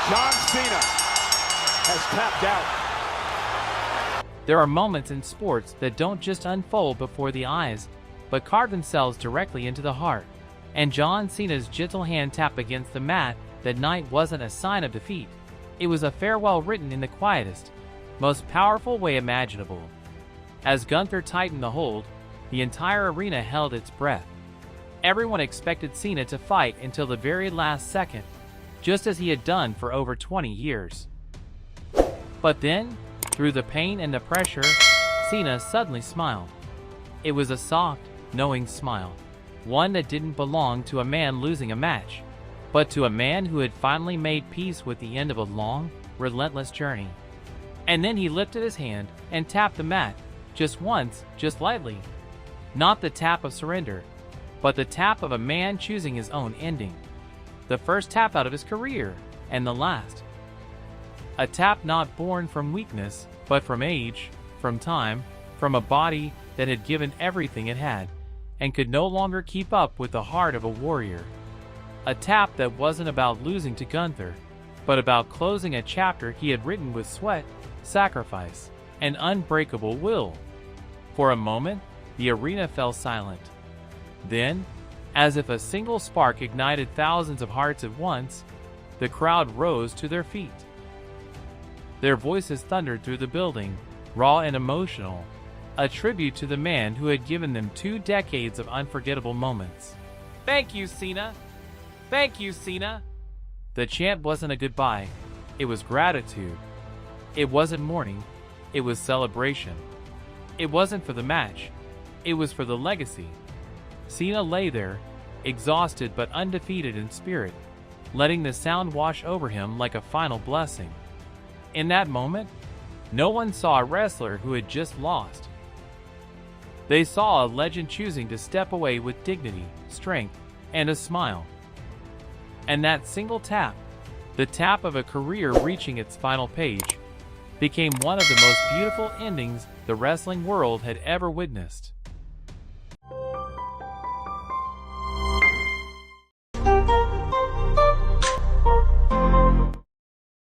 John Cena has tapped out. There are moments in sports that don't just unfold before the eyes, but carve themselves directly into the heart. And John Cena's gentle hand tap against the mat that night wasn't a sign of defeat. It was a farewell written in the quietest, most powerful way imaginable. As Gunther tightened the hold, the entire arena held its breath. Everyone expected Cena to fight until the very last second, just as he had done for over 20 years. But then, through the pain and the pressure, Cena suddenly smiled. It was a soft, knowing smile, one that didn't belong to a man losing a match, but to a man who had finally made peace with the end of a long, relentless journey. And then he lifted his hand and tapped the mat, just once, just lightly. Not the tap of surrender, but the tap of a man choosing his own ending. The first tap out of his career, and the last. A tap not born from weakness, but from age, from time, from a body that had given everything it had, and could no longer keep up with the heart of a warrior. A tap that wasn't about losing to Gunther, but about closing a chapter he had written with sweat, sacrifice, and unbreakable will. For a moment, the arena fell silent. Then, as if a single spark ignited thousands of hearts at once, the crowd rose to their feet. Their voices thundered through the building, raw and emotional, a tribute to the man who had given them 2 decades of unforgettable moments. "Thank you, Cena! Thank you, Cena!" The chant wasn't a goodbye, it was gratitude. It wasn't mourning, it was celebration. It wasn't for the match, it was for the legacy. Cena lay there, exhausted but undefeated in spirit, letting the sound wash over him like a final blessing. In that moment, no one saw a wrestler who had just lost. They saw a legend choosing to step away with dignity, strength, and a smile. And that single tap, the tap of a career reaching its final page, became one of the most beautiful endings the wrestling world had ever witnessed.